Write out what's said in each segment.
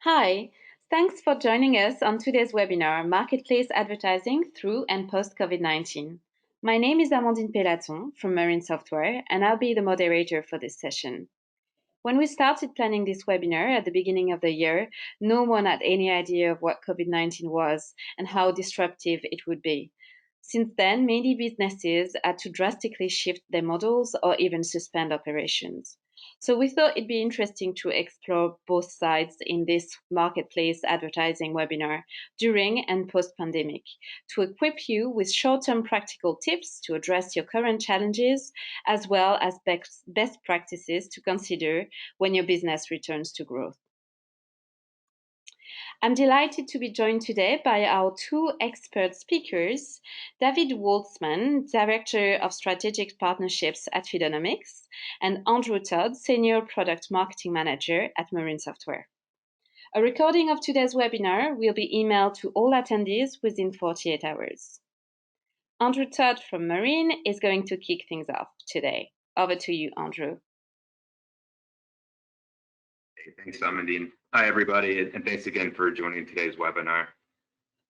Hi, thanks for joining us on today's webinar, Marketplace Advertising Through and Post-COVID-19. My name is Amandine Pelaton from Marine Software, and I'll be the moderator for this session. When we started planning this webinar at the beginning of the year, no one had any idea of what COVID-19 was and how disruptive it would be. Since then, many businesses had to drastically shift their models or even suspend operations. So we thought it'd be interesting to explore both sides in this marketplace advertising webinar during and post-pandemic to equip you with short-term practical tips to address your current challenges, as well as best practices to consider when your business returns to growth. I'm delighted to be joined today by our two expert speakers, David Waltzman, Director of Strategic Partnerships at Readiness, and Andrew Todd, Senior Product Marketing Manager at Marine Software. A recording of today's webinar will be emailed to all attendees within 48 hours. Andrew Todd from Marine is going to kick things off today. Over to you, Andrew. Hey, thanks, Amandine. Hi, everybody, and thanks again for joining today's webinar.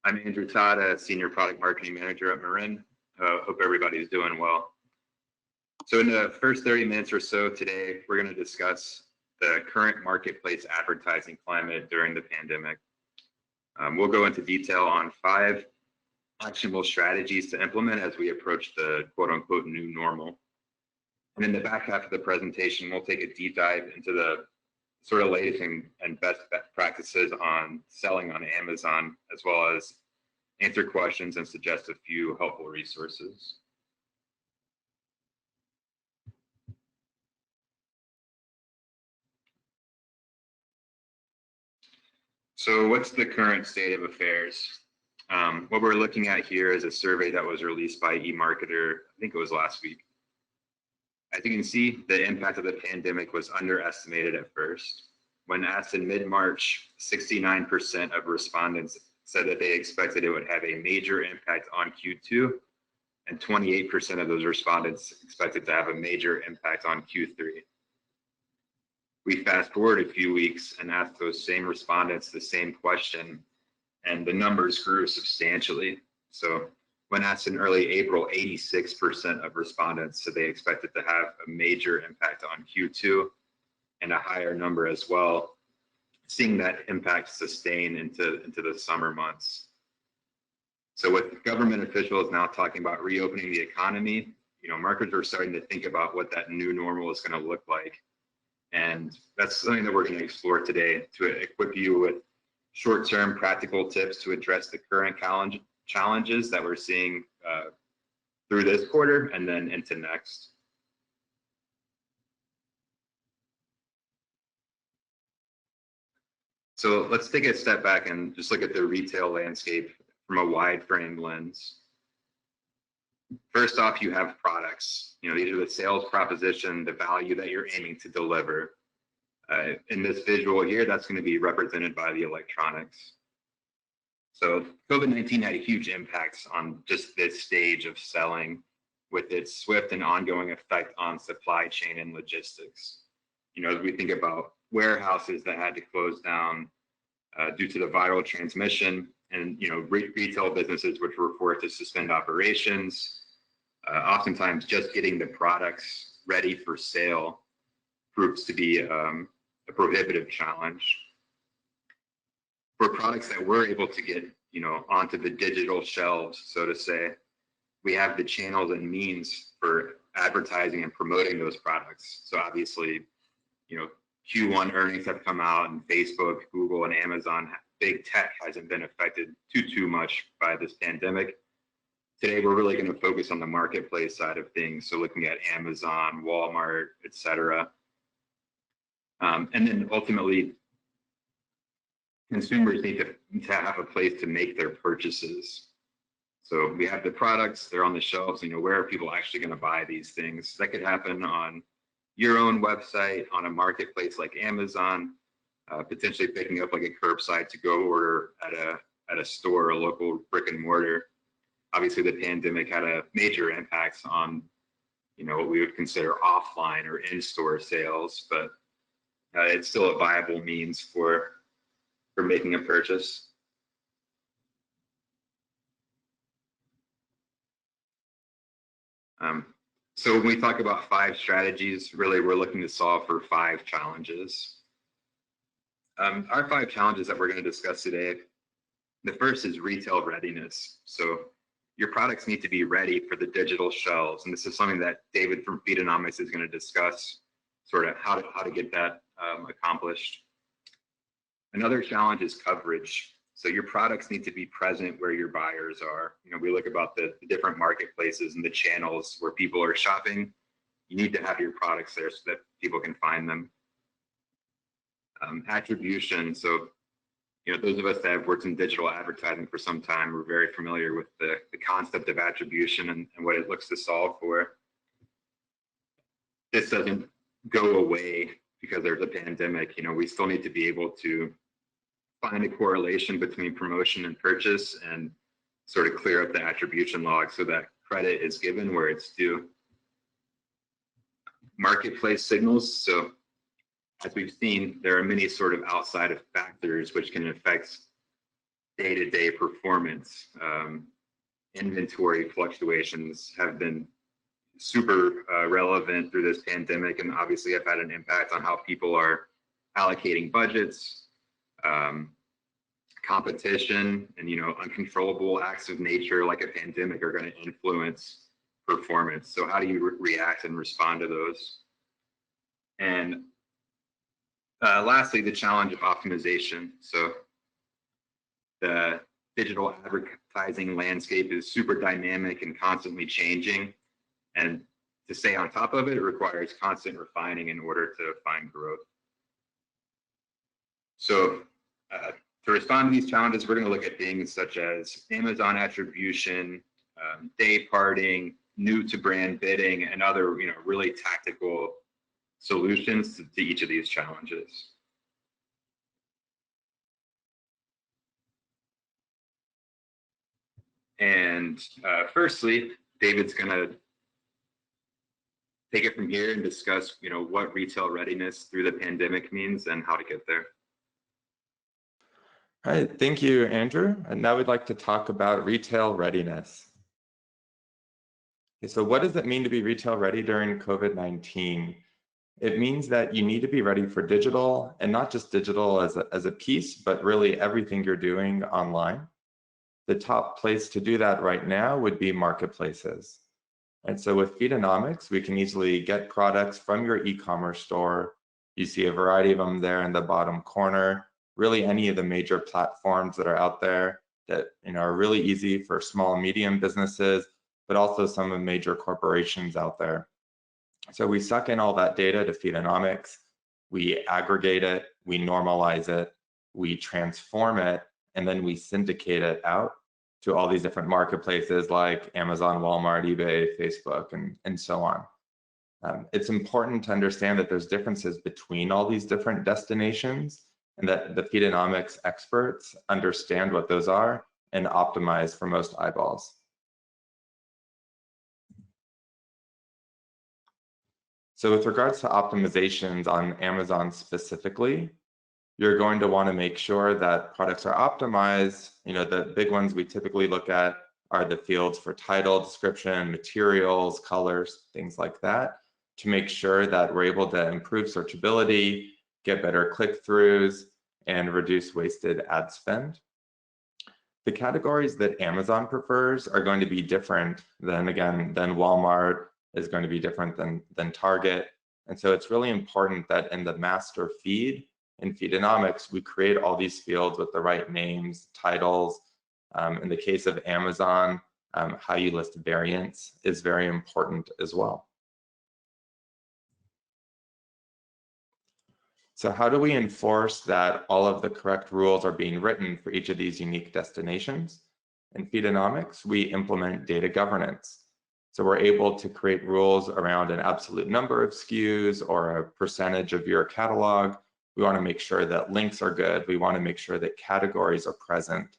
I'm Andrew Todd, a Senior Product Marketing Manager at Marin. Hope everybody's doing well. So in the first 30 minutes or so today, we're going to discuss the current marketplace advertising climate during the pandemic. We'll go into detail on 5 actionable strategies to implement as we approach the quote-unquote new normal. And in the back half of the presentation, we'll take a deep dive into the sort of latest and best practices on selling on Amazon, as well as answer questions and suggest a few helpful resources. So what's the current state of affairs? What we're looking at here is a survey that was released by eMarketer, I think it was last week. As you can see, the impact of the pandemic was underestimated at first. When asked in mid-March, 69% of respondents said that they expected it would have a major impact on Q2, and 28% of those respondents expected to have a major impact on Q3. We fast forward a few weeks and asked those same respondents the same question, and the numbers grew substantially. So when asked in early April, 86% of respondents said they expected to have a major impact on Q2, and a higher number as well, seeing that impact sustain into the summer months. So with government officials now talking about reopening the economy, marketers are starting to think about what that new normal is going to look like. And that's something that we're going to explore today to equip you with short-term practical tips to address the current challenges that we're seeing through this quarter and then into next. So let's take a step back and just look at the retail landscape from a wide frame lens. First off, you have products. These are the sales proposition, the value that you're aiming to deliver. In this visual here, that's going to be represented by the electronics. So COVID-19 had a huge impact on just this stage of selling, with its swift and ongoing effect on supply chain and logistics. As we think about warehouses that had to close down due to the viral transmission, and retail businesses which were forced to suspend operations. Oftentimes, just getting the products ready for sale proves to be a prohibitive challenge. For products that we're able to get onto the digital shelves, so to say, we have the channels and means for advertising and promoting those products. So obviously, Q1 earnings have come out, and Facebook, Google, and Amazon, big tech hasn't been affected too much by this pandemic. Today, we're really going to focus on the marketplace side of things. So looking at Amazon, Walmart, et cetera. And then ultimately, consumers need to have a place to make their purchases. So we have the products, they're on the shelves, where are people actually going to buy these things? That could happen on your own website, on a marketplace like Amazon, potentially picking up like a curbside to go order at a store, a local brick and mortar. Obviously, the pandemic had a major impact on, what we would consider offline or in-store sales, but it's still a viable means for for making a purchase. So when we talk about 5 strategies, really we're looking to solve for 5 challenges. Our 5 challenges that we're going to discuss today, the first is retail readiness. So your products need to be ready for the digital shelves. And this is something that David from Feedonomics is going to discuss, sort of how to get that accomplished. Another challenge is coverage. So your products need to be present where your buyers are. You know, we look about the different marketplaces and the channels where people are shopping. You need to have your products there so that people can find them. Attribution. So, you know, those of us that have worked in digital advertising for some time, we're very familiar with the concept of attribution and what it looks to solve for. This doesn't go away because there's a pandemic. You know, we still need to be able to find a correlation between promotion and purchase and sort of clear up the attribution log so that credit is given where it's due. Marketplace signals. So as we've seen, there are many sort of outside of factors which can affect day-to-day performance. Inventory fluctuations have been super relevant through this pandemic and obviously have had an impact on how people are allocating budgets. Competition and, you know, uncontrollable acts of nature like a pandemic are going to influence performance. So how do you react and respond to those? And lastly, the challenge of optimization. So the digital advertising landscape is super dynamic and constantly changing. And to stay on top of it, it requires constant refining in order to find growth. So to respond to these challenges, we're going to look at things such as Amazon attribution, day parting, new to brand bidding, and other, you know, really tactical solutions to each of these challenges. And firstly, David's going to take it from here and discuss, you know, what retail readiness through the pandemic means and how to get there. All right, thank you, Andrew. And now we'd like to talk about retail readiness. Okay, so what does it mean to be retail ready during COVID-19? It means that you need to be ready for digital, and not just digital as a piece, but really everything you're doing online. The top place to do that right now would be marketplaces. And so with Feedonomics, we can easily get products from your e-commerce store. You see a variety of them there in the bottom corner. Really any of the major platforms that are out there that, you know, are really easy for small and medium businesses, but also some of the major corporations out there. So we suck in all that data to Feedonomics, we aggregate it, we normalize it, we transform it, and then we syndicate it out to all these different marketplaces like Amazon, Walmart, eBay, Facebook, and so on. It's important to understand that there's differences between all these different destinations and that the Feedonomics experts understand what those are and optimize for most eyeballs. So with regards to optimizations on Amazon specifically, you're going to want to make sure that products are optimized. You know, the big ones we typically look at are the fields for title, description, materials, colors, things like that, to make sure that we're able to improve searchability, get better click-throughs, and reduce wasted ad spend. The categories that Amazon prefers are going to be different than Walmart is going to be different than Target. And so it's really important that in the master feed in Feedonomics, we create all these fields with the right names, titles. In the case of Amazon, how you list variants is very important as well. So how do we enforce that all of the correct rules are being written for each of these unique destinations? In Feedonomics, we implement data governance. So we're able to create rules around an absolute number of SKUs or a percentage of your catalog. We want to make sure that links are good. We want to make sure that categories are present.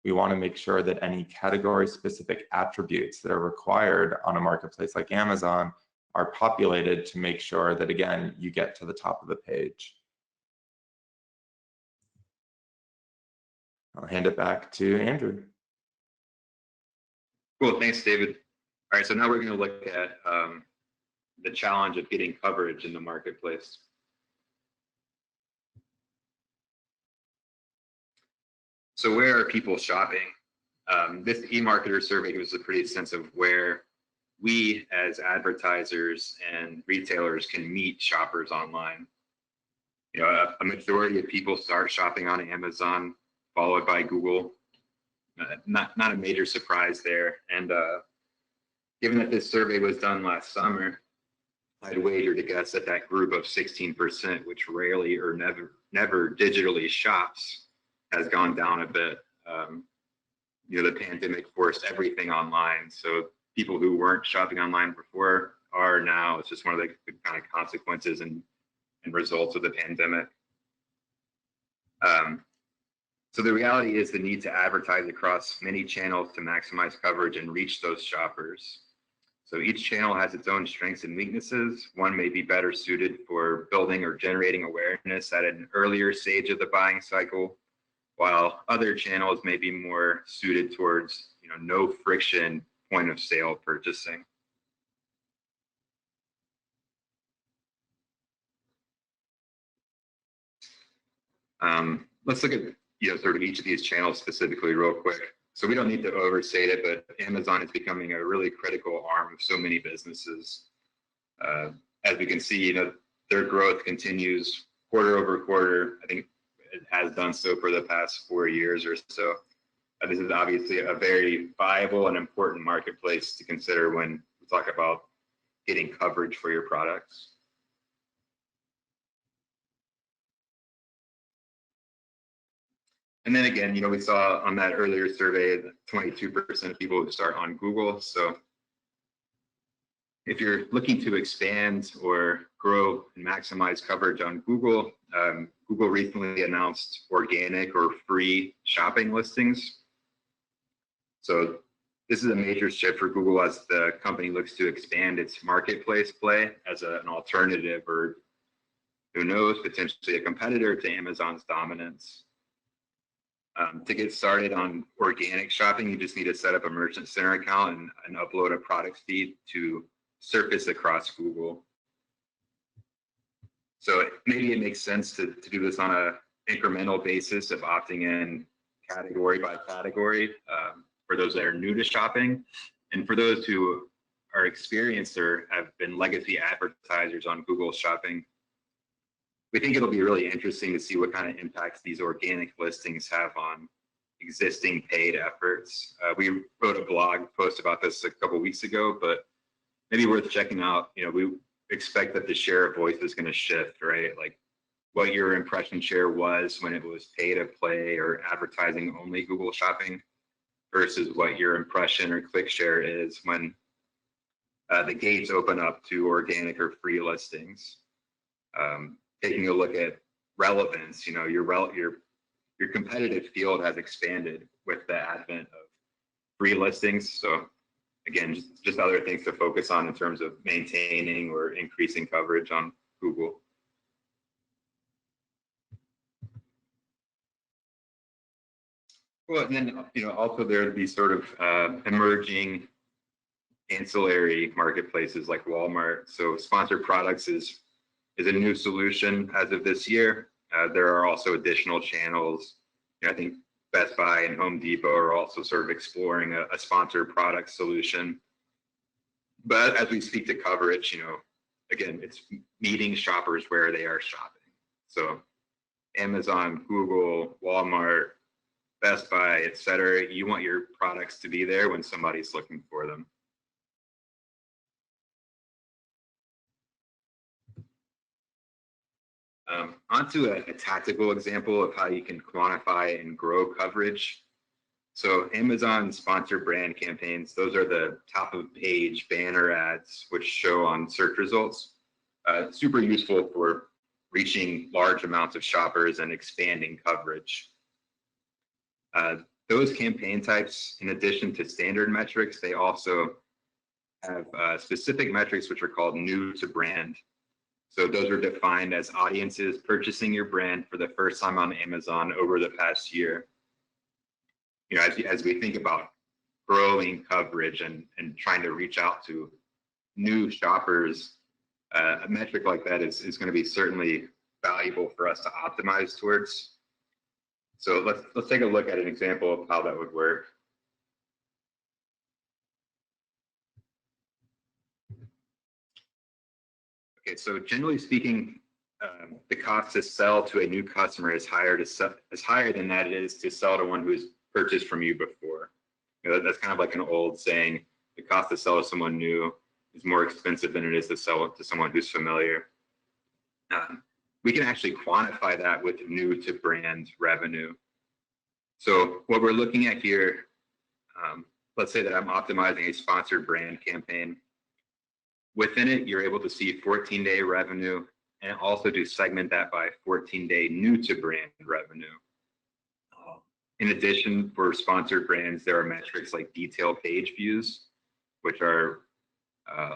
We want to make sure that any category-specific attributes that are required on a marketplace like Amazon are populated to make sure that, again, you get to the top of the page. I'll hand it back to Andrew. Cool, thanks, David. All right, so now we're going to look at the challenge of getting coverage in the marketplace. So where are people shopping? This eMarketer survey gives us a pretty sense of where we as advertisers and retailers can meet shoppers online. You know, a majority of people start shopping on Amazon, followed by Google. Not a major surprise there. And given that this survey was done last summer, I'd wager to guess that that group of 16%, which rarely or never digitally shops, has gone down a bit. You know, the pandemic forced everything online. So people who weren't shopping online before are now. It's just one of the kind of consequences and results of the pandemic. So the reality is the need to advertise across many channels to maximize coverage and reach those shoppers. So each channel has its own strengths and weaknesses. One may be better suited for building or generating awareness at an earlier stage of the buying cycle, while other channels may be more suited towards, you know, no friction point of sale purchasing. Let's look at, you know, sort of each of these channels specifically real quick. So we don't need to overstate it, but Amazon is becoming a really critical arm of so many businesses. As we can see, you know, their growth continues quarter over quarter. I think it has done so for the past 4 years or so. This is obviously a very viable and important marketplace to consider when we talk about getting coverage for your products. And then again, you know, we saw on that earlier survey that 22% of people would start on Google. So if you're looking to expand or grow and maximize coverage on Google, Google recently announced organic or free shopping listings. So this is a major shift for Google as the company looks to expand its marketplace play as an alternative, or who knows, potentially a competitor to Amazon's dominance. To get started on organic shopping, you just need to set up a Merchant Center account and upload a product feed to surface across Google. So maybe it makes sense to do this on an incremental basis of opting in category by category for those that are new to shopping. And for those who are experienced or have been legacy advertisers on Google Shopping, we think it'll be really interesting to see what kind of impacts these organic listings have on existing paid efforts. We wrote a blog post about this a couple weeks ago, but maybe worth checking out. You know, we expect that the share of voice is going to shift, right? Like what your impression share was when it was pay to play or advertising only Google Shopping versus what your impression or click share is when the gates open up to organic or free listings. Taking a look at relevance, you know, your competitive field has expanded with the advent of free listings. So again, just other things to focus on in terms of maintaining or increasing coverage on Google. Well, and then, you know, also there are these sort of emerging ancillary marketplaces like Walmart. So sponsored products is a new solution as of this year. There are also additional channels. You know, I think Best Buy and Home Depot are also sort of exploring a sponsored product solution. But as we speak to coverage, you know, again, it's meeting shoppers where they are shopping. So Amazon, Google, Walmart, Best Buy, et cetera, you want your products to be there when somebody's looking for them. Onto a tactical example of how you can quantify and grow coverage. So Amazon sponsored brand campaigns, those are the top of page banner ads which show on search results. Super useful for reaching large amounts of shoppers and expanding coverage. Those campaign types, in addition to standard metrics, they also have specific metrics which are called new to brand. So those are defined as audiences purchasing your brand for the first time on Amazon over the past year. as we think about growing coverage and trying to reach out to new shoppers, a metric like that is going to be certainly valuable for us to optimize towards. So let's take a look at an example of how that would work. Okay, so generally speaking, the cost to sell to a new customer is higher than that it is to sell to one who's purchased from you before. That's kind of like an old saying: the cost to sell to someone new is more expensive than it is to sell to someone who's familiar. We can actually quantify that with new to brand revenue. So what we're looking at here, let's say that I'm optimizing a sponsored brand campaign. Within it, you're able to see 14-day revenue and also to segment that by 14-day new to brand revenue. In addition, for sponsored brands, there are metrics like detailed page views, which are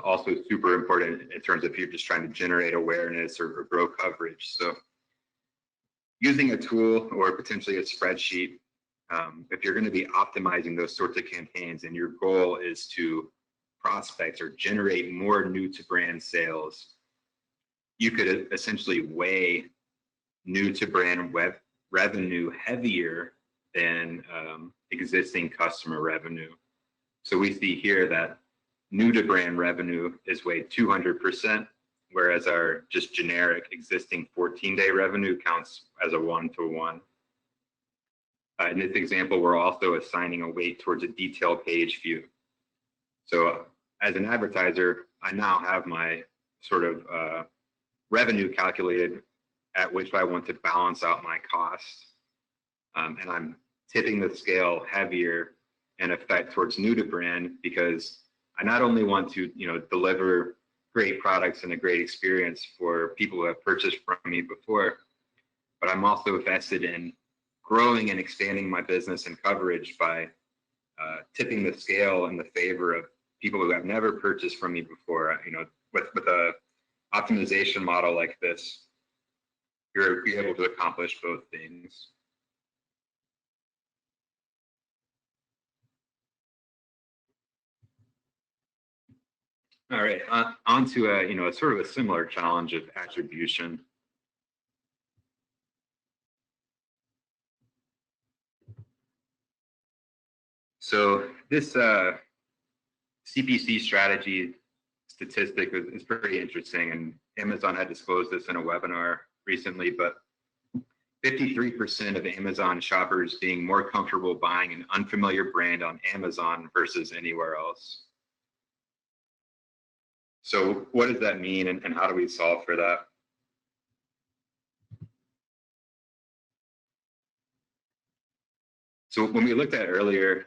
also super important in terms of if you're just trying to generate awareness or grow coverage. So using a tool or potentially a spreadsheet, if you're going to be optimizing those sorts of campaigns and your goal is to prospect or generate more new to brand sales, you could essentially weigh new to brand revenue heavier than existing customer revenue. So we see here that new to brand revenue is weighed 200%, whereas our just generic existing 14-day revenue counts as a 1-to-1. In this example, we're also assigning a weight towards a detailed page view. So as an advertiser, I now have my sort of revenue calculated at which I want to balance out my costs. And I'm tipping the scale heavier in effect towards new to brand, because I not only want to deliver great products and a great experience for people who have purchased from me before, but I'm also vested in growing and expanding my business and coverage by tipping the scale in the favor of people who have never purchased from me before. With a optimization model like this, you're able to accomplish both things. All right, on to a sort of a similar challenge of attribution. So this CBC Strategy statistic is pretty interesting, and Amazon had disclosed this in a webinar recently, but 53% of Amazon shoppers being more comfortable buying an unfamiliar brand on Amazon versus anywhere else. So what does that mean, and how do we solve for that? So when we looked at earlier,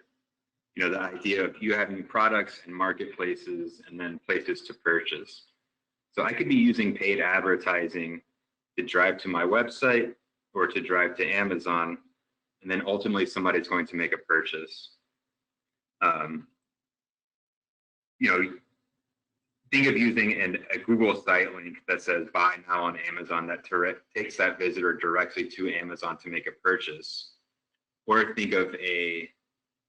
the idea of you having products and marketplaces and then places to purchase. So I could be using paid advertising to drive to my website or to drive to Amazon, and then ultimately somebody's going to make a purchase. Think of using a Google site link that says buy now on Amazon that takes that visitor directly to Amazon to make a purchase. Or think of a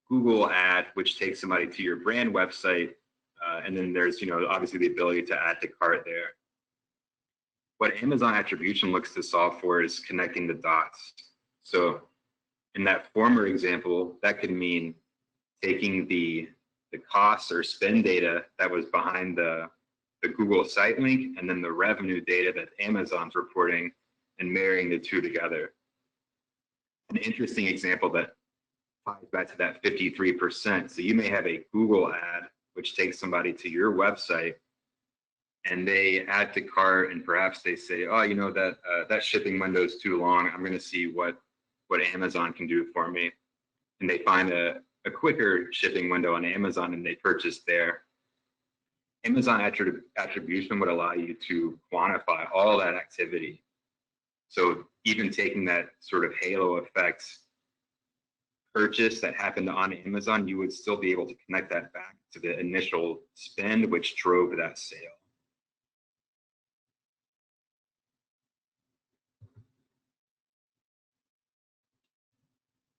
Google ad which takes somebody to your brand website, and then there's obviously the ability to add to cart there. What Amazon Attribution looks to solve for is connecting the dots. So in that former example, that could mean taking the costs or spend data that was behind the Google site link and then the revenue data that Amazon's reporting and marrying the two together. An interesting example that ties back to that 53%. So you may have a Google ad which takes somebody to your website and they add to cart, and perhaps they say, oh, that shipping window is too long. I'm going to see what Amazon can do for me. And they find a quicker shipping window on Amazon and they purchase there. Amazon Attribution would allow you to quantify all that activity. So even taking that sort of halo effect purchase that happened on Amazon, you would still be able to connect that back to the initial spend which drove that sale.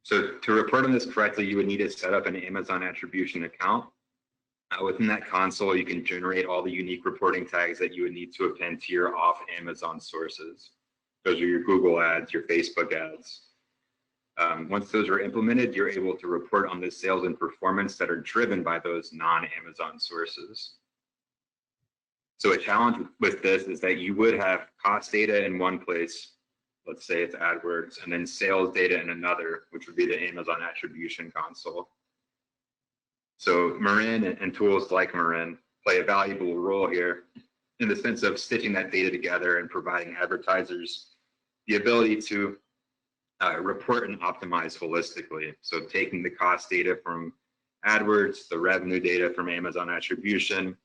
So to report on this correctly, you would need to set up an Amazon attribution account. Within that console, you can generate all the unique reporting tags that you would need to append to your off Amazon sources. Those are your Google ads, your Facebook ads. Once those are implemented, you're able to report on the sales and performance that are driven by those non-Amazon sources. So a challenge with this is that you would have cost data in one place, let's say it's AdWords, and then sales data in another, which would be the Amazon attribution console. So Marin and tools like Marin play a valuable role here in the sense of stitching that data together and providing advertisers the ability to report and optimize holistically. So taking the cost data from AdWords, the revenue data from Amazon attribution,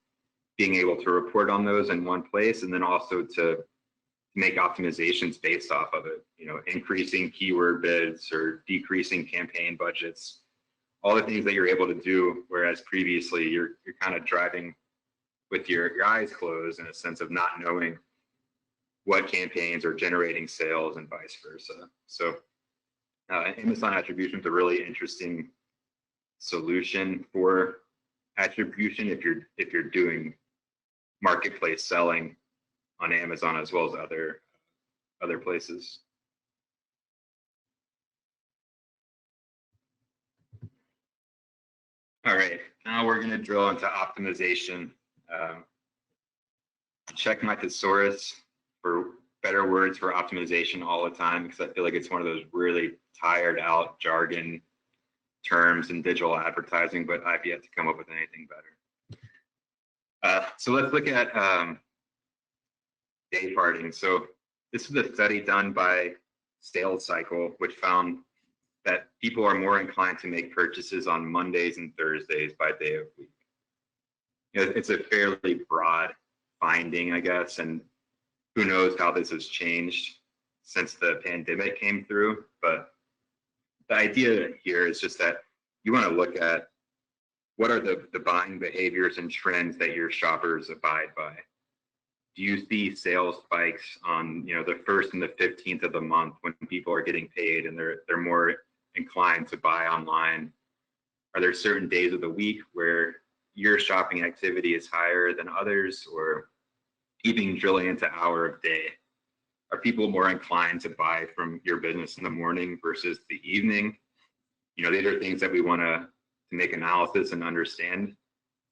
being able to report on those in one place, and then also to make optimizations based off of it, increasing keyword bids or decreasing campaign budgets, all the things that you're able to do, whereas previously you're kind of driving with your eyes closed in a sense of not knowing what campaigns are generating sales and vice versa. So Amazon attribution is a really interesting solution for attribution if you're doing marketplace selling on Amazon as well as other places. All right, now we're going to drill into optimization. Check my thesaurus for better words for optimization all the time, because I feel like it's one of those really tired out jargon terms in digital advertising, but I've yet to come up with anything better. So let's look at day parting. So this is a study done by Sales Cycle, which found that people are more inclined to make purchases on Mondays and Thursdays by day of week. It's a fairly broad finding, I guess, and who knows how this has changed since the pandemic came through. But the idea here is just that you want to look at what are the buying behaviors and trends that your shoppers abide by. Do you see sales spikes on the 1st and the 15th of the month when people are getting paid and they're more inclined to buy online? Are there certain days of the week where your shopping activity is higher than others, or even drilling into hour of day? Are people more inclined to buy from your business in the morning versus the evening? These are things that we want to make analysis and understand.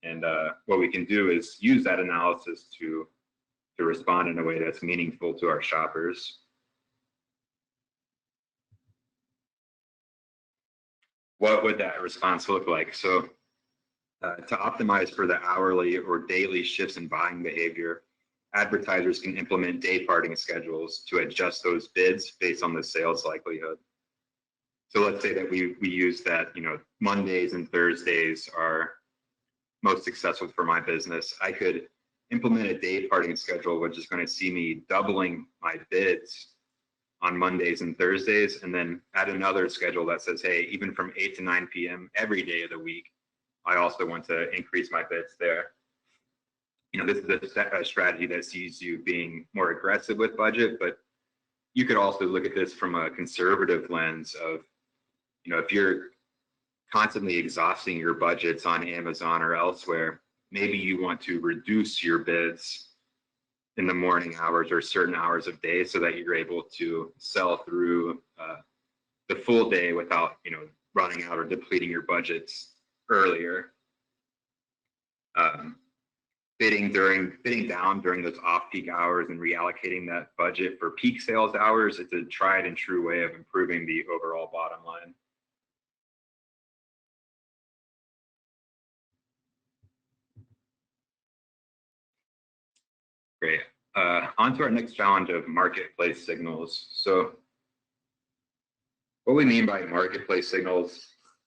And what we can do is use that analysis to respond in a way that's meaningful to our shoppers. What would that response look like? So to optimize for the hourly or daily shifts in buying behavior, advertisers can implement day parting schedules to adjust those bids based on the sales likelihood. So let's say that we use that, Mondays and Thursdays are most successful for my business. I could implement a day parting schedule, which is going to see me doubling my bids on Mondays and Thursdays, and then add another schedule that says, hey, even from 8 to 9 p.m. every day of the week, I also want to increase my bids there. This is a strategy that sees you being more aggressive with budget, but you could also look at this from a conservative lens of, if you're constantly exhausting your budgets on Amazon or elsewhere, maybe you want to reduce your bids in the morning hours or certain hours of day so that you're able to sell through the full day without, running out or depleting your budgets earlier. Bidding down during those off-peak hours and reallocating that budget for peak sales hours, it's a tried and true way of improving the overall bottom line. Great. On to our next challenge of marketplace signals. So what we mean by marketplace signals,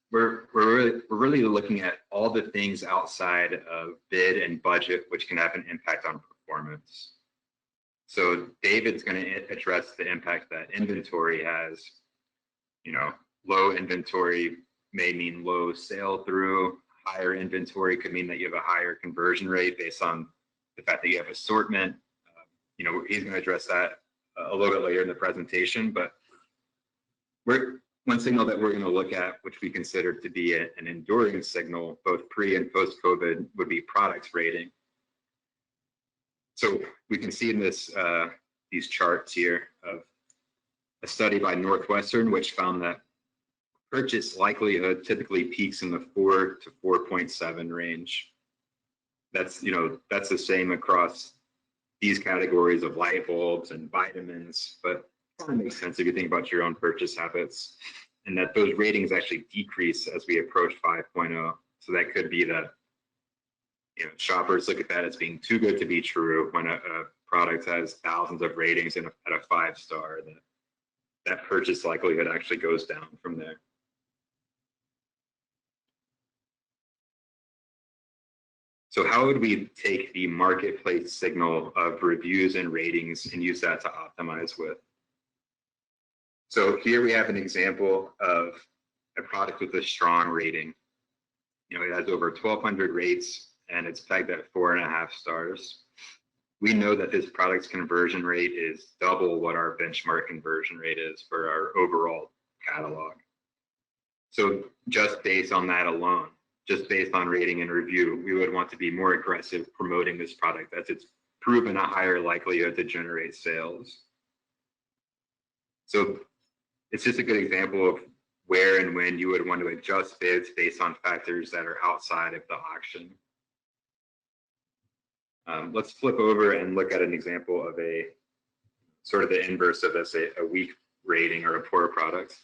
we're really looking at all the things outside of bid and budget which can have an impact on performance. So David's going to address the impact that inventory has. Low inventory may mean low sale through. Higher inventory could mean that you have a higher conversion rate based on the fact that you have assortment. He's going to address that a little bit later in the presentation, but One signal that we're going to look at, which we consider to be an enduring signal, both pre and post-COVID, would be product rating. So we can see in this these charts here of a study by Northwestern, which found that purchase likelihood typically peaks in the 4 to 4.7 range. That's the same across these categories of light bulbs and vitamins, but it kind of makes sense if you think about your own purchase habits, and that those ratings actually decrease as we approach 5.0. So that could be that shoppers look at that as being too good to be true when a product has thousands of ratings at a 5-star. That purchase likelihood actually goes down from there. So how would we take the marketplace signal of reviews and ratings and use that to optimize with? So here we have an example of a product with a strong rating. It has over 1,200 rates and it's pegged at 4.5 stars. We know that this product's conversion rate is double what our benchmark conversion rate is for our overall catalog. So just based on that alone, just based on rating and review, we would want to be more aggressive promoting this product as it's proven a higher likelihood to generate sales. So it's just a good example of where and when you would want to adjust bids based on factors that are outside of the auction. Let's flip over and look at an example of a sort of the inverse of this, a weak rating or a poor product.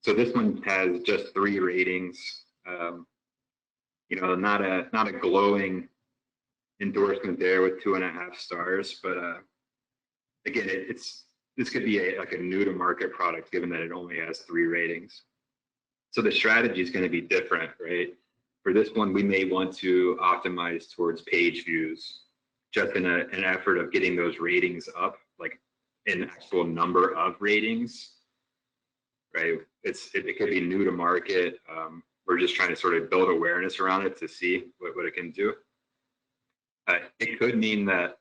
So this one has just 3 ratings. Not a glowing endorsement there with 2.5 stars, but again, this could be like a new to market product given that it only has 3 ratings. So the strategy is going to be different, right? For this one, we may want to optimize towards page views, just in an effort of getting those ratings up, like an actual number of ratings, right? It could be new to market. We're just trying to sort of build awareness around it to see what it can do. It could mean that,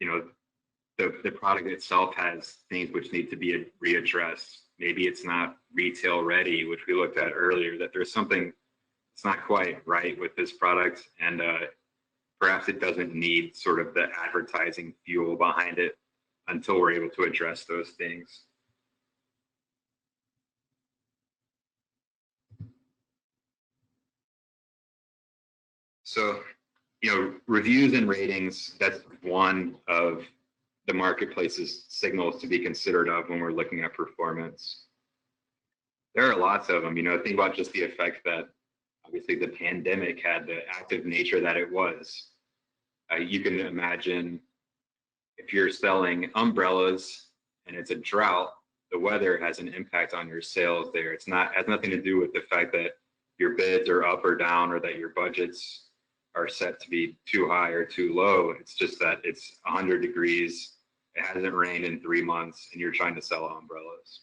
the product itself has things which need to be readdressed. Maybe it's not retail ready, which we looked at earlier, that there's something it's not quite right with this product, and perhaps it doesn't need sort of the advertising fuel behind it until we're able to address those things. So, reviews and ratings, that's one of the marketplace's signals to be considered of when we're looking at performance. There are lots of them, think about just the effect that obviously the pandemic had, the active nature that it was. You can imagine if you're selling umbrellas and it's a drought, the weather has an impact on your sales there. Has nothing to do with the fact that your bids are up or down or that your budgets are set to be too high or too low. It's just that it's 100 degrees, it hasn't rained in 3 months, and you're trying to sell umbrellas.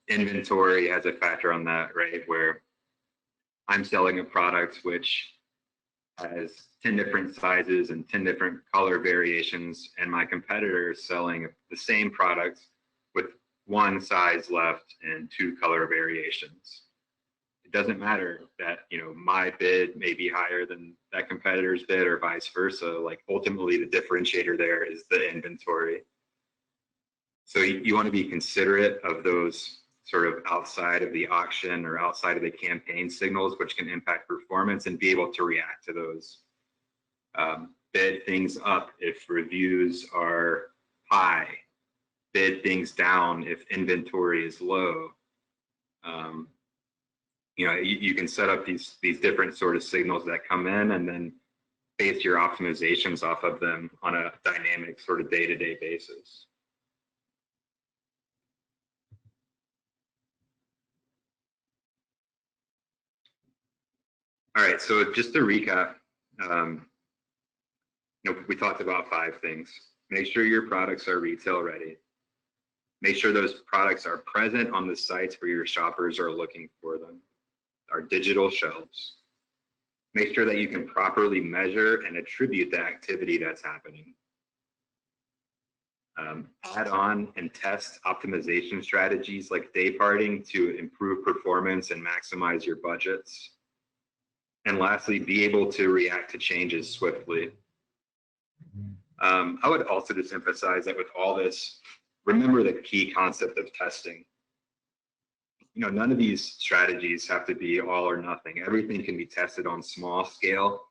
Inventory has a factor on that, right? Where I'm selling a product which has 10 different sizes and 10 different color variations, and my competitor is selling the same product with 1 size left and 2 color variations. It doesn't matter that my bid may be higher than that competitor's bid or vice versa. Like ultimately the differentiator there is the inventory. So you want to be considerate of those sort of outside of the auction or outside of the campaign signals, which can impact performance, and be able to react to those. Bid things up if reviews are high, bid things down if inventory is low. You can set up these different sort of signals that come in and then base your optimizations off of them on a dynamic sort of day-to-day basis. All right, so just to recap, we talked about 5 things. Make sure your products are retail ready. Make sure those products are present on the sites where your shoppers are looking for them, our digital shelves. Make sure that you can properly measure and attribute the activity that's happening. Add on and test optimization strategies like day parting to improve performance and maximize your budgets. And lastly, be able to react to changes swiftly. I would also just emphasize that with all this, remember the key concept of testing. None of these strategies have to be all or nothing. Everything can be tested on small scale,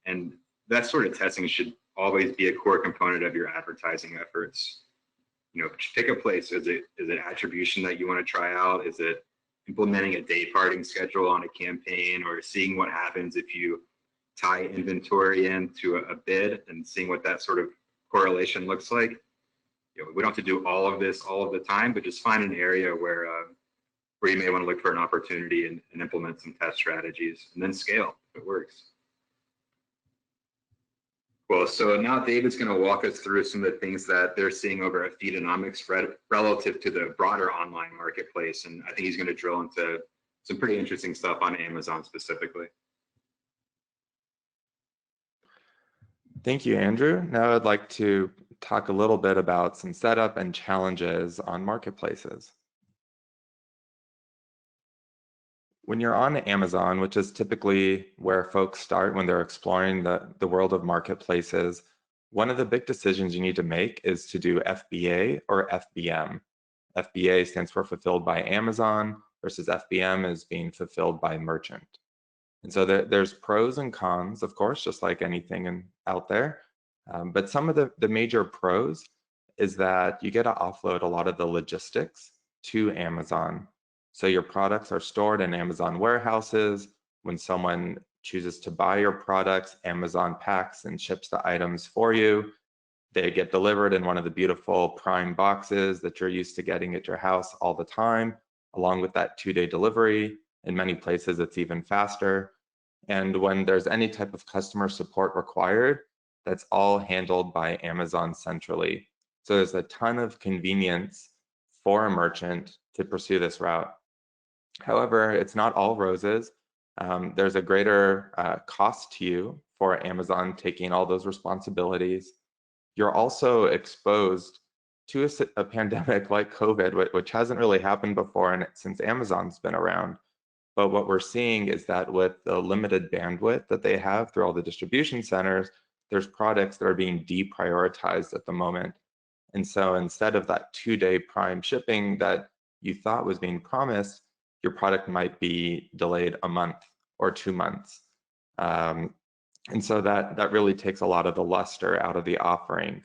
and that sort of testing should always be a core component of your advertising efforts. Pick a place. Is it attribution that you want to try out? Is it implementing a day parting schedule on a campaign, or seeing what happens if you tie inventory into a bid and seeing what that sort of correlation looks like? We don't have to do all of this all of the time, but just find an area where you may want to look for an opportunity and implement some test strategies, and then scale if it works. Well, so now David's going to walk us through some of the things that they're seeing over at Feedonomics relative to the broader online marketplace. And I think he's going to drill into some pretty interesting stuff on Amazon specifically. Thank you, Andrew. Now I'd like to talk a little bit about some setup and challenges on marketplaces. When you're on Amazon, which is typically where folks start when they're exploring the world of marketplaces, one of the big decisions you need to make is to do FBA or FBM. FBA stands for fulfilled by Amazon versus FBM is being fulfilled by merchant. And so there's pros and cons, of course, just like anything out there. But some of the major pros is that you get to offload a lot of the logistics to Amazon. So your products are stored in Amazon warehouses. When someone chooses to buy your products, Amazon packs and ships the items for you. They get delivered in one of the beautiful Prime boxes that you're used to getting at your house all the time, along with that 2-day delivery. In many places, it's even faster. And when there's any type of customer support required, that's all handled by Amazon centrally. So there's a ton of convenience for a merchant to pursue this route. However, it's not all roses. There's a greater cost to you for Amazon taking all those responsibilities. You're also exposed to a pandemic like COVID, which hasn't really happened before since Amazon's been around. But what we're seeing is that with the limited bandwidth that they have through all the distribution centers, there's products that are being deprioritized at the moment. And so instead of that 2-day Prime shipping that you thought was being promised, your product might be delayed a month or 2 months. And so that really takes a lot of the luster out of the offering.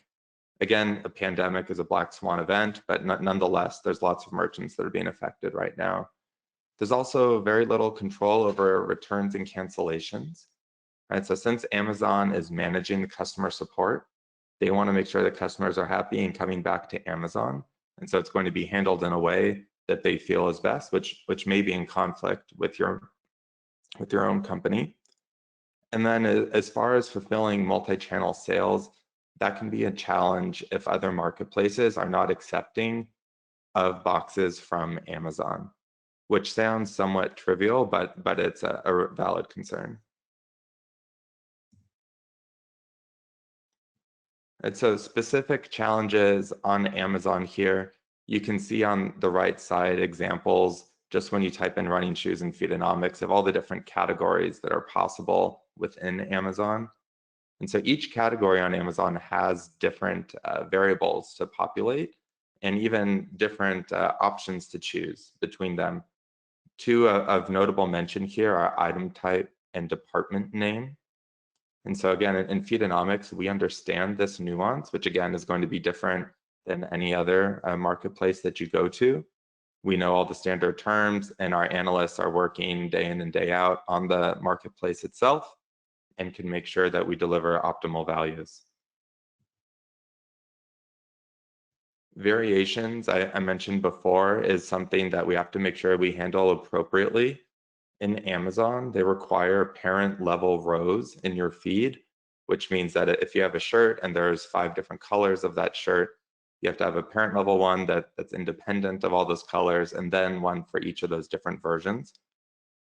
Again, a pandemic is a black swan event, but nonetheless, there's lots of merchants that are being affected right now. There's also very little control over returns and cancellations. Right? So since Amazon is managing the customer support, they want to make sure that customers are happy and coming back to Amazon. And so it's going to be handled in a way that they feel is best, which may be in conflict with your own company. And then as far as fulfilling multi-channel sales, that can be a challenge if other marketplaces are not accepting of boxes from Amazon, which sounds somewhat trivial, but it's a valid concern. And so specific challenges on Amazon here, you can see on the right side examples, just when you type in running shoes and Feedonomics, of all the different categories that are possible within Amazon. And so each category on Amazon has different variables to populate and even different options to choose between them. Two of notable mention here are item type and department name. And so again, in Feedonomics, we understand this nuance, which again is going to be different than any other marketplace that you go to. We know all the standard terms, and our analysts are working day in and day out on the marketplace itself and can make sure that we deliver optimal values. Variations, I mentioned before, is something that we have to make sure we handle appropriately. In Amazon, they require parent level rows in your feed, which means that if you have a shirt and there's 5 different colors of that shirt, you have to have a parent level one that's independent of all those colors, and then one for each of those different versions.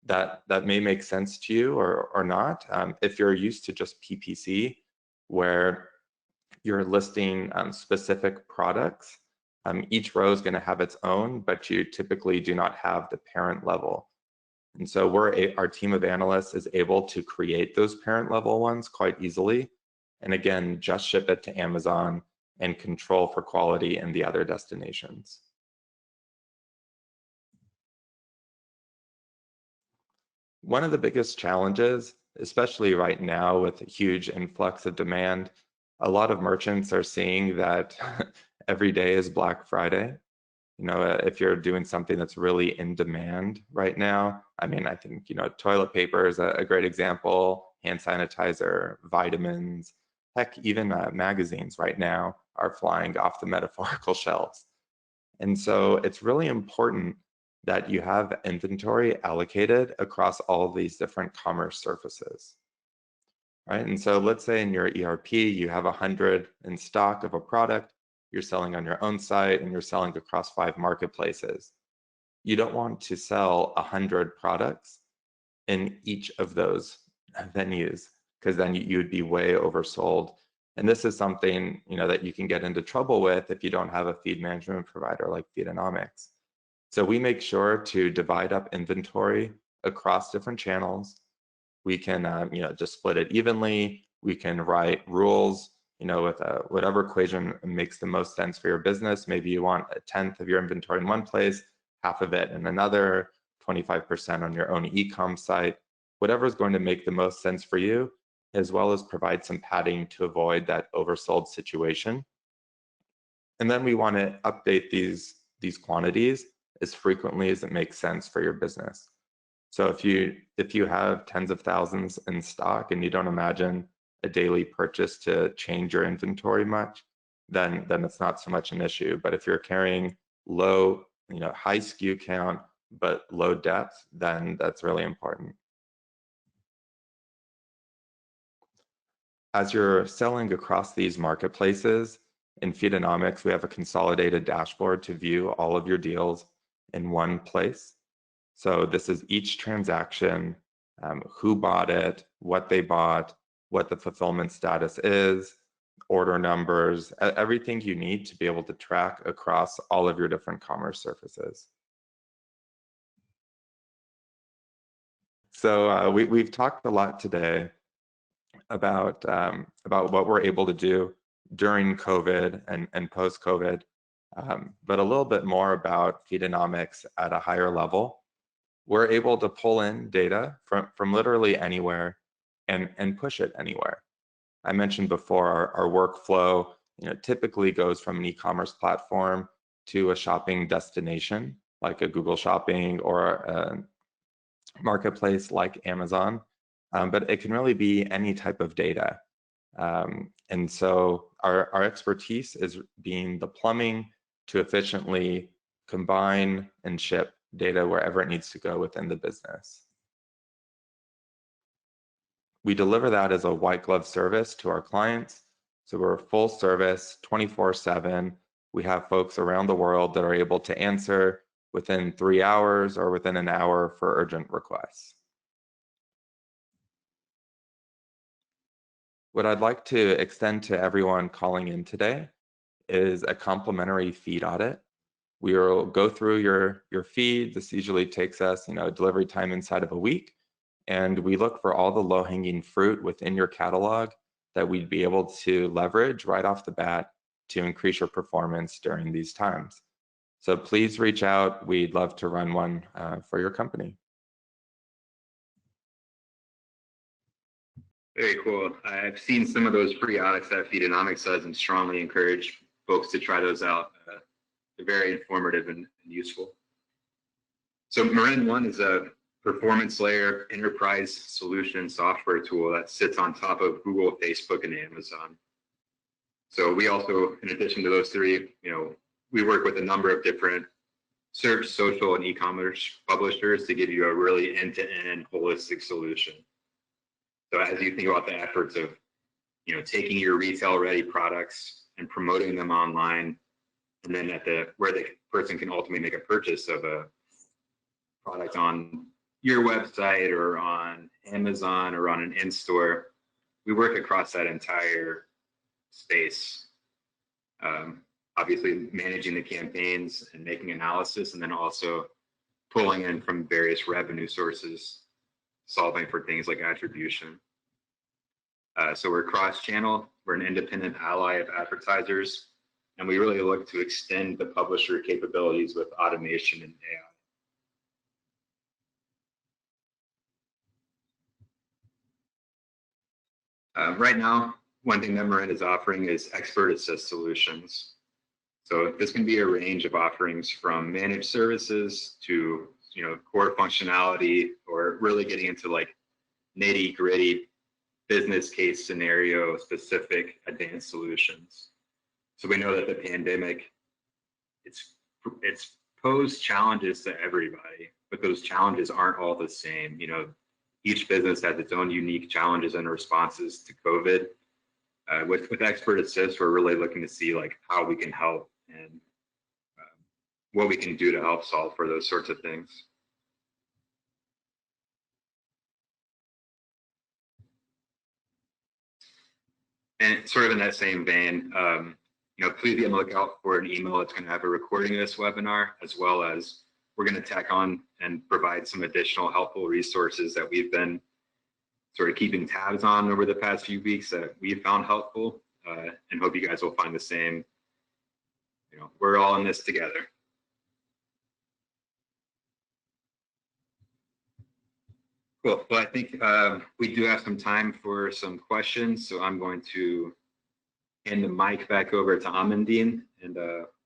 That may make sense to you or not. If you're used to just PPC, where you're listing specific products, each row is going to have its own, but you typically do not have the parent level. And so our team of analysts is able to create those parent level ones quite easily. And again, just ship it to Amazon and control for quality in the other destinations. One of the biggest challenges, especially right now with a huge influx of demand, a lot of merchants are seeing that every day is Black Friday. If you're doing something that's really in demand right now, I mean, I think, toilet paper is a great example, hand sanitizer, vitamins, heck, even magazines right now are flying off the metaphorical shelves. And so it's really important that you have inventory allocated across all of these different commerce surfaces, right? And so let's say in your ERP, you have 100 in stock of a product, you're selling on your own site and you're selling across 5 marketplaces. You don't want to sell 100 products in each of those venues, because then you would be way oversold. And this is something that you can get into trouble with if you don't have a feed management provider like Feedonomics. So we make sure to divide up inventory across different channels. We can just split it evenly. We can write rules with whatever equation makes the most sense for your business. Maybe you want 1/10 of your inventory in one place, half of it in another, 25% on your own e-com site, whatever is going to make the most sense for you, as well as provide some padding to avoid that oversold situation. And then we want to update these quantities as frequently as it makes sense for your business. So if you have tens of thousands in stock and you don't imagine a daily purchase to change your inventory much, then it's not so much an issue. But if you're carrying low, high SKU count, but low depth, then that's really important. As you're selling across these marketplaces, in Feedonomics, we have a consolidated dashboard to view all of your deals in one place. So this is each transaction, who bought it, what they bought, what the fulfillment status is, order numbers, everything you need to be able to track across all of your different commerce surfaces. So we've talked a lot today about what we're able to do during COVID and post-COVID, but a little bit more about Feedonomics at a higher level. We're able to pull in data from literally anywhere and push it anywhere. I mentioned before our workflow typically goes from an e-commerce platform to a shopping destination like a Google Shopping or a marketplace like Amazon, but it can really be any type of data. And so our expertise is being the plumbing to efficiently combine and ship data wherever it needs to go within the business. We deliver that as a white glove service to our clients. So we're full service 24/7. We have folks around the world that are able to answer within 3 hours or within an hour for urgent requests. What I'd like to extend to everyone calling in today is a complimentary feed audit. We will go through your feed. This usually takes us, delivery time inside of a week. And we look for all the low-hanging fruit within your catalog that we'd be able to leverage right off the bat to increase your performance during these times. So please reach out. We'd love to run one for your company. Very cool. I've seen some of those free audits that Feedonomics does and strongly encourage folks to try those out. They're very informative and useful. So Marin One is a performance layer enterprise solution software tool that sits on top of Google, Facebook, and Amazon. So we also, in addition to those three, we work with a number of different search, social, and e-commerce publishers to give you a really end-to-end holistic solution. So as you think about the efforts of, taking your retail-ready products and promoting them online, and then where the person can ultimately make a purchase of a product on your website or on Amazon or on an in-store, we work across that entire space. Obviously managing the campaigns and making analysis, and then also pulling in from various revenue sources, solving for things like attribution. So we're cross-channel, we're an independent ally of advertisers, and we really look to extend the publisher capabilities with automation and AI. Right now, one thing that Marin is offering is expert assist solutions. So this can be a range of offerings from managed services to core functionality, or really getting into like nitty-gritty business case scenario specific advanced solutions. So we know that the pandemic, it's posed challenges to everybody, but those challenges aren't all the same. Each business has its own unique challenges and responses to COVID. With Expert Assist, we're really looking to see like how we can help and what we can do to help solve for those sorts of things. And sort of in that same vein, please be on the lookout for an email that's going to have a recording of this webinar, as well as we're going to tack on and provide some additional helpful resources that we've been sort of keeping tabs on over the past few weeks that we've found helpful, and hope you guys will find the same. We're all in this together. Cool. Well, I think we do have some time for some questions, so I'm going to hand the mic back over to Amandine, and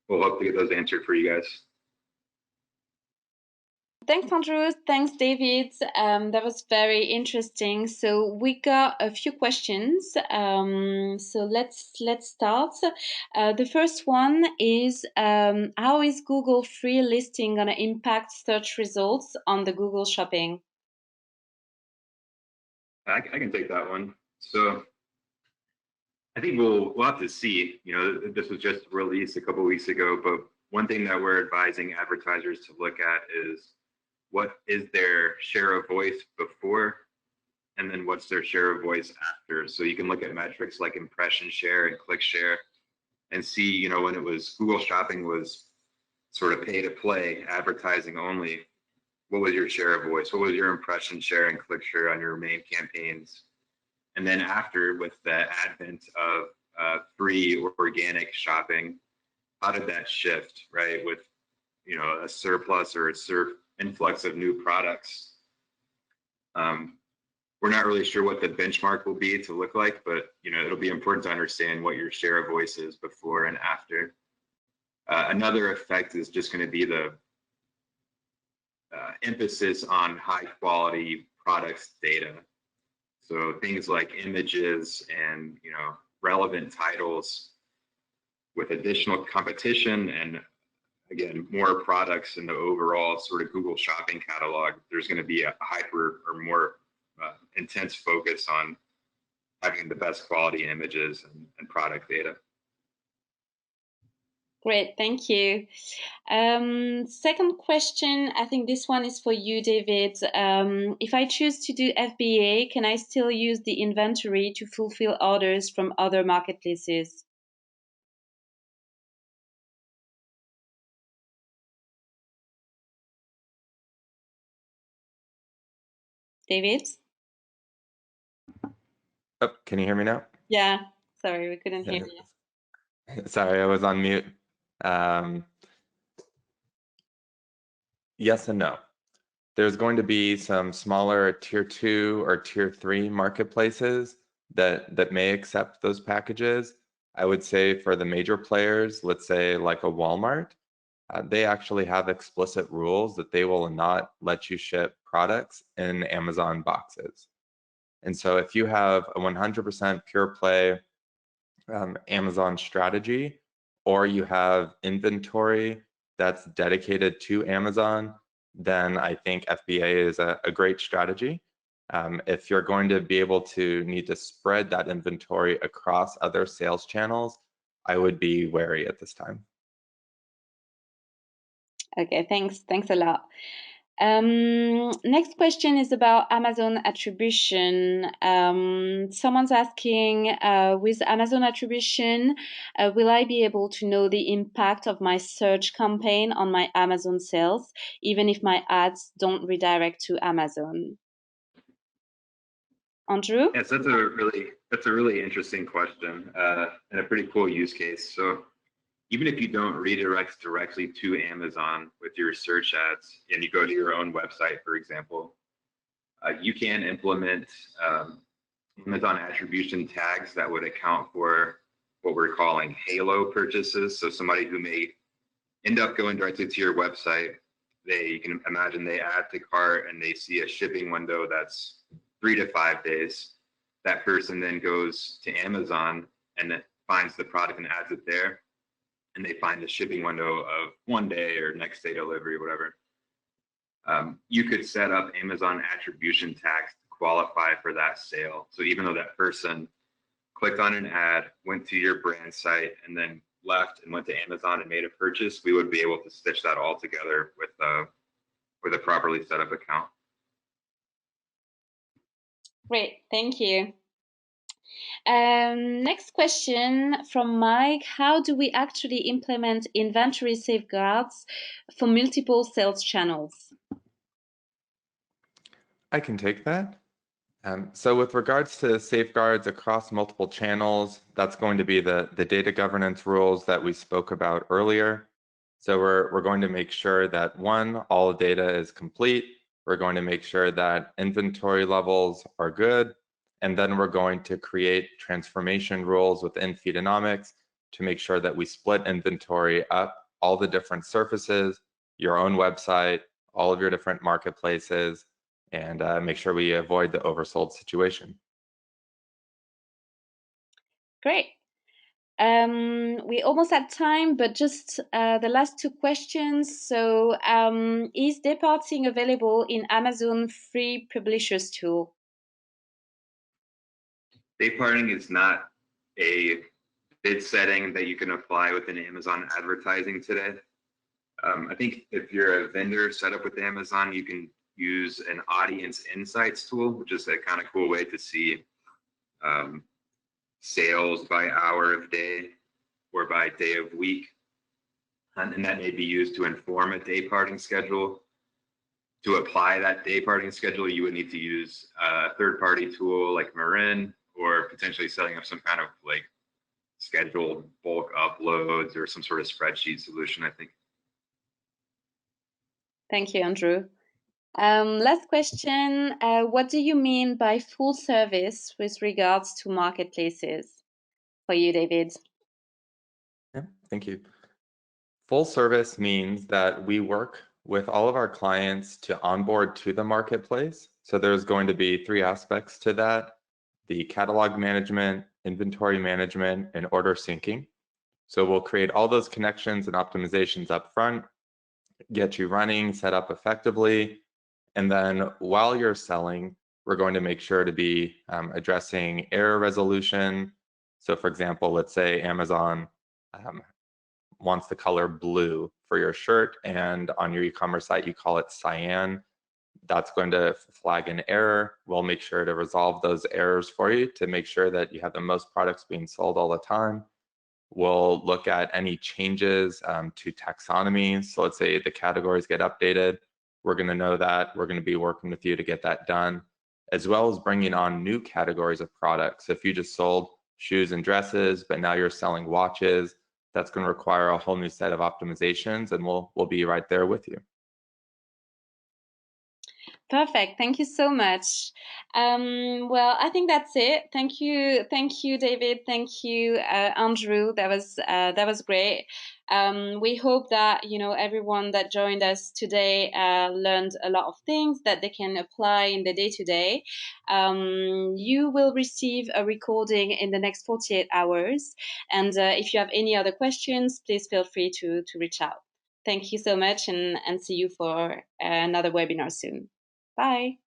we'll hope to get those answered for you guys. Thanks, Andrew. Thanks, David. That was very interesting. So we got a few questions. So let's start. The first one is, how is Google free listing going to impact search results on the Google Shopping? I can take that one. So I think we'll have to see. This was just released a couple of weeks ago, but one thing that we're advising advertisers to look at is what is their share of voice before, and then what's their share of voice after. So you can look at metrics like impression share and click share and see, when it was Google Shopping was sort of pay to play advertising only, what was your share of voice? What was your impression share and click share on your main campaigns? And then after, with the advent of free or organic shopping, how did that shift, right? With, a surplus or a influx of new products. We're not really sure what the benchmark will be to look like, but it'll be important to understand what your share of voice is before and after. Another effect is just going to be the emphasis on high quality products data. So things like images and relevant titles with additional competition and, again, more products in the overall sort of Google Shopping catalog, there's going to be a hyper or more intense focus on having the best quality images and product data. Great, thank you. Second question, I think this one is for you, David. If I choose to do FBA, can I still use the inventory to fulfill orders from other marketplaces? David? Oh, can you hear me now? Yeah, sorry, we couldn't hear you. Sorry, I was on mute. Yes and no. There's going to be some smaller tier 2 or tier 3 marketplaces that may accept those packages. I would say for the major players, let's say like a Walmart, they actually have explicit rules that they will not let you ship products in Amazon boxes. And so if you have a 100% pure play Amazon strategy, or you have inventory that's dedicated to Amazon, then I think FBA is a great strategy. If you're going to be able to need to spread that inventory across other sales channels, I would be wary at this time. Okay, thanks a lot. Next question is about Amazon attribution. Someone's asking, with Amazon attribution, will I be able to know the impact of my search campaign on my Amazon sales, even if my ads don't redirect to Amazon? Andrew? Yes, that's a really interesting question and a pretty cool use case. So even if you don't redirect directly to Amazon with your search ads and you go to your own website, for example, you can implement Amazon attribution tags that would account for what we're calling halo purchases. So somebody who may end up going directly to your website, you can imagine they add to cart and they see a shipping window that's 3 to 5 days. That person then goes to Amazon and finds the product and adds it there. And they find the shipping window of 1 day or next day delivery, whatever. You could set up Amazon attribution tags to qualify for that sale. So even though that person clicked on an ad, went to your brand site, and then left and went to Amazon and made a purchase, we would be able to stitch that all together with a properly set up account. Great, thank you. Next question from Mike. How do we actually implement inventory safeguards for multiple sales channels? I can take that. So with regards to safeguards across multiple channels, that's going to be the data governance rules that we spoke about earlier. So we're going to make sure that one, all data is complete. We're going to make sure that inventory levels are good. And then we're going to create transformation rules within Feedonomics to make sure that we split inventory up, all the different surfaces, your own website, all of your different marketplaces, and make sure we avoid the oversold situation. Great. We almost had time, but just the last 2 questions. So is departing available in Amazon free publishers tool? Departing is not a bid setting that you can apply within Amazon advertising today. I think if you're a vendor set up with Amazon, you can use an audience insights tool, which is a kind of cool way to see sales by hour of day or by day of week. And that may be used to inform a day parting schedule. To apply that day parting schedule, you would need to use a third-party tool like Marin, or potentially setting up some kind of like scheduled bulk uploads or some sort of spreadsheet solution, I think. Thank you, Andrew. Last question. What do you mean by full service with regards to marketplaces? For you, David. Yeah, thank you. Full service means that we work with all of our clients to onboard to the marketplace. So there's going to be 3 aspects to that: the catalog management, inventory management, and order syncing. So we'll create all those connections and optimizations up front, get you running, set up effectively. And then while you're selling, we're going to make sure to be addressing error resolution. So for example, let's say Amazon wants the color blue for your shirt, and on your e-commerce site you call it cyan. That's going to flag an error. We'll make sure to resolve those errors for you to make sure that you have the most products being sold all the time. We'll look at any changes to taxonomy. So let's say the categories get updated. We're going to know that. We're going to be working with you to get that done, as well as bringing on new categories of products. If you just sold shoes and dresses, but now you're selling watches, that's going to require a whole new set of optimizations, and we'll be right there with you. Perfect. Thank you so much. Well, I think that's it. Thank you, David. Thank you, Andrew. That was great. We hope that everyone that joined us today learned a lot of things that they can apply in the day-to-day. You will receive a recording in the next 48 hours. And if you have any other questions, please feel free to reach out. Thank you so much, and see you for another webinar soon. Bye.